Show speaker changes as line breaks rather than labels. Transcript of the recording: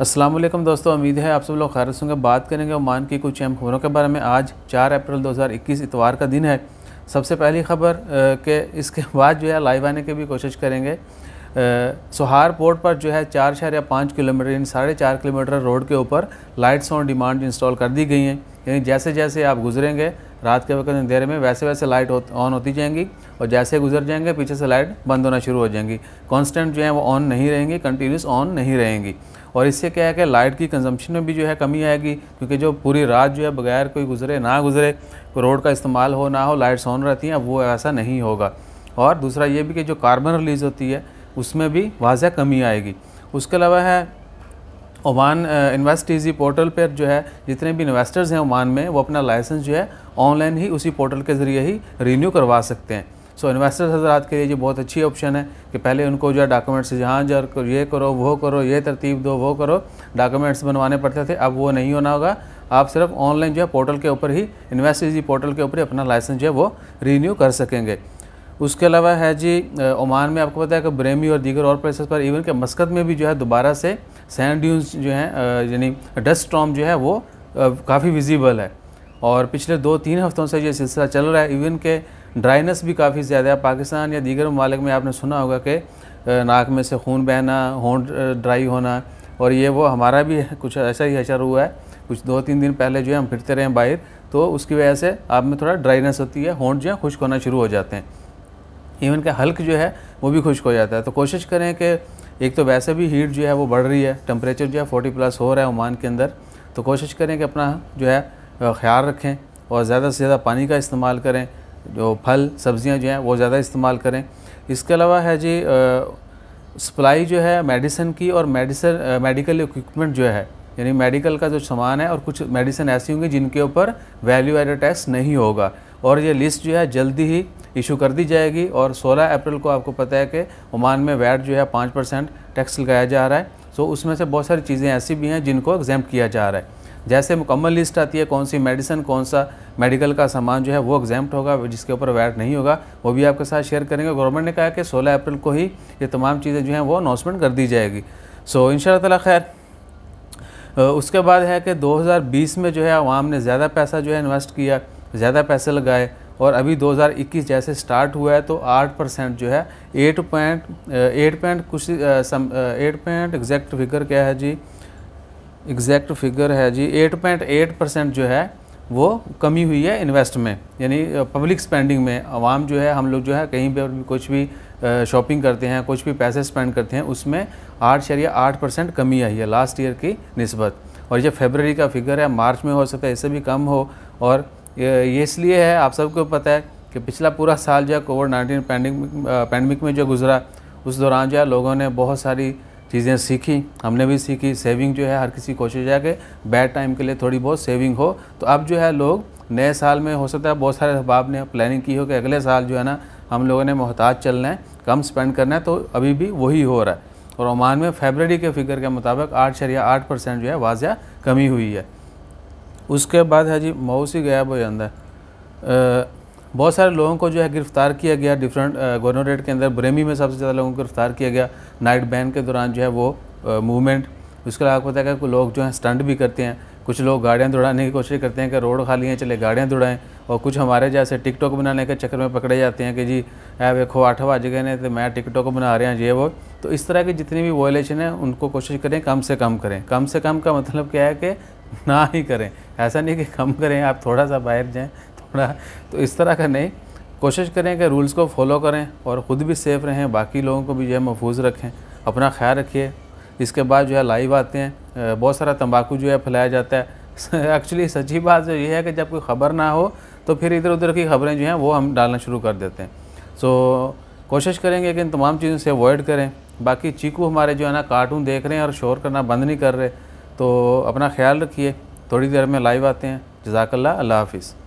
अस्सलाम वालेकुम दोस्तों, उम्मीद है आप सब लोग खैरियत से होंगे। बात करेंगे ओमान की कुछ अहम खबरों के बारे में। आज 4 अप्रैल 2021 इतवार का दिन है। सबसे पहली खबर कि इसके बाद जो है लाइव आने की भी कोशिश करेंगे। सोहार पोर्ट पर जो है 4.5 किलोमीटर यानी 4.5 किलोमीटर रोड के ऊपर लाइट्स ऑन डिमांड इंस्टॉल कर दी गई हैं। यानी जैसे जैसे आप गुजरेंगे रात के वक्त अंधेरे में वैसे वैसे लाइट ऑन होती जाएंगी और जैसे गुजर जाएंगे पीछे से लाइट बंद होना शुरू हो जाएंगी। कांस्टेंट जो है वो ऑन नहीं रहेंगी, कंटिन्यूस ऑन नहीं रहेंगी। और इससे क्या है कि लाइट की कंजम्पशन में भी जो है कमी आएगी, क्योंकि जो पूरी रात जो है बगैर कोई गुजरे ना गुजरे रोड का इस्तेमाल हो ना हो लाइट्स ऑन रहती हैं, अब वो ऐसा नहीं होगा। और दूसरा ये भी कि जो कार्बन रिलीज़ होती है उसमें भी वाज़ह कमी आएगी। उसके अलावा है ओमान इन्वेस्ट ईजी पोर्टल पर जो है जितने भी इन्वेस्टर्स हैं ओमान में वो अपना लाइसेंस जो है ऑनलाइन ही उसी पोर्टल के ज़रिए ही रीन्यू करवा सकते हैं। सो इन्वेस्टर्स हज़रात के लिए ये बहुत अच्छी ऑप्शन है कि पहले उनको जो है डॉक्यूमेंट्स जहाँ जा ये करो वो करो, ये तरतीब दो वो करो, डॉक्यूमेंट्स बनवाने पड़ते थे। अब वो नहीं होना होगा। आप सिर्फ ऑनलाइन जो है पोर्टल के ऊपर ही इन्वेस्ट ईजी पोर्टल के ऊपर ही अपना लाइसेंस जो है वो रीन्यू कर सकेंगे। उसके अलावा है जी ओमान में आपको पता है कि ब्रेमी और दीगर और प्लेसेस पर इवन के मस्कत में भी जो है दोबारा से सैंड ड्यून्स जो हैं यानी डस्ट स्टॉर्म जो है वो काफ़ी विजिबल है। और पिछले 2-3 हफ्तों से ये सिलसिला चल रहा है। इवन के ड्राइनेस भी काफ़ी ज़्यादा है। पाकिस्तान या दीगर ममालिक में आपने सुना होगा कि नाक में से खून बहना, होंठ ड्राई होना, और ये वो हमारा भी कुछ ऐसा ही असर हुआ है। कुछ 2-3 दिन पहले जो है हम फिरते रहे बाहर, तो उसकी वजह से आप में थोड़ा ड्राइनेस होती है, होंठ जो है खुश्क होना शुरू हो जाते हैं। इवन का हल्क जो है वो भी खुश्क हो जाता है। तो कोशिश करें कि एक तो वैसे भी हीट जो है वो बढ़ रही है, टेम्परेचर जो है 40+ हो रहा है ओमान के अंदर, तो कोशिश करें कि अपना जो है ख्याल रखें और ज़्यादा से ज़्यादा पानी का इस्तेमाल करें। जो फल सब्ज़ियाँ जो हैं वो ज़्यादा इस्तेमाल करें। इसके अलावा है जी सप्लाई जो है मेडिसिन की और मेडिकल इक्विपमेंट जो है यानी मेडिकल का जो सामान है, और कुछ मेडिसिन ऐसी होंगी जिनके ऊपर वैल्यू एडेड टैक्स नहीं होगा, और ये लिस्ट जो है जल्दी ही इशू कर दी जाएगी। और 16 अप्रैल को आपको पता है कि ओमान में वैट जो है 5% टैक्स लगाया जा रहा है। सो उसमें से बहुत सारी चीज़ें ऐसी भी हैं जिनको एग्जेम्प्ट किया जा रहा है। जैसे मुकम्मल लिस्ट आती है कौन सी मेडिसिन, कौन सा मेडिकल का सामान जो है वो एग्जेम्प्ट होगा, जिसके ऊपर वैट नहीं होगा, वो भी आपके साथ शेयर करेंगे। गवर्नमेंट ने कहा कि 16 अप्रैल को ही ये तमाम चीज़ें जो हैं वो अनाउंसमेंट कर दी जाएगी। सो इंशाअल्लाह ताला खैर। उसके बाद है कि 2020 में जो है अवाम ने ज़्यादा पैसा जो है इन्वेस्ट किया, ज़्यादा पैसे लगाए, और अभी 2021 जैसे स्टार्ट हुआ है तो 8% जो है 8 पॉइंट एग्जैक्ट फिगर क्या है जी, एग्जैक्ट फिगर है जी 8.8% जो है वो कमी हुई है इन्वेस्ट में, यानी पब्लिक स्पेंडिंग में। आवाम जो है, हम लोग जो है कहीं पर भी कुछ भी शॉपिंग करते हैं, कुछ भी पैसे स्पेंड करते हैं, उसमें 8.8% कमी आई है लास्ट ईयर की निस्बत। और ये फरवरी का फिगर है, मार्च में हो सकता है इससे भी कम हो। और ये इसलिए है, आप सबको पता है कि पिछला पूरा साल जो है कोविड-19 पैंडमिक में जो गुजरा, उस दौरान जो है लोगों ने बहुत सारी चीज़ें सीखी, हमने भी सीखी। सेविंग जो है हर किसी कोशिश है कि बैड टाइम के लिए थोड़ी बहुत सेविंग हो। तो अब जो है लोग नए साल में हो सकता है बहुत सारे अहबाब ने प्लानिंग की हो कि अगले साल जो है ना हम लोगों ने मोहताज चलना है, कम स्पेंड करना है, तो अभी भी वही हो रहा है। और ओमान में फरवरी के फिगर के मुताबिक 8.8% जो है वाज़ह कमी हुई है। उसके बाद है जी मौस ही गायब हो जाता है। बहुत सारे लोगों को जो है गिरफ़्तार किया गया डिफरेंट गवर्नरेट के अंदर। ब्रेमी में सबसे ज़्यादा लोगों को गिरफ़्तार किया गया नाइट बैन के दौरान जो है वो मूवमेंट। उसके अलावा आपको पता है कि लोग जो हैं स्टंट भी करते हैं, कुछ लोग गाड़ियाँ दौड़ाने की कोशिश करते हैं कि रोड खाली हैं चले गाड़ियाँ दौड़ाएँ, और कुछ हमारे जैसे टिकटॉक बनाने के चक्कर में पकड़े जाते हैं कि जी देखो 8 बज गए ने तो मैं टिकटॉक बना रहे हैं ये वो। तो इस तरह की जितनी भी वायलेशन है उनको कोशिश करें कम से कम करें। कम से कम का मतलब क्या है कि ना ही करें, ऐसा नहीं कि कम करें, आप थोड़ा सा बाहर जाएँ थोड़ा, तो इस तरह का नहीं। कोशिश करें कि रूल्स को फॉलो करें और ख़ुद भी सेफ़ रहें, बाकी लोगों को भी जो है महफूज रखें, अपना ख्याल रखिए। इसके बाद जो है लाइव आते हैं, बहुत सारा तंबाकू जो है फैलाया जाता है। एक्चुअली सच्ची बात जो ये है कि जब कोई ख़बर ना हो तो फिर इधर उधर की ख़बरें जो हैं वो हम डालना शुरू कर देते हैं। सो कोशिश करेंगे कि इन तमाम चीज़ों से अवॉइड करें। बाकी चीकू हमारे जो है ना कार्टून देख रहे हैं और शोर करना बंद नहीं कर रहे, तो अपना ख्याल रखिए। थोड़ी देर में लाइव आते हैं। जज़ाकल्लाह, अल्लाह हाफ़िज़।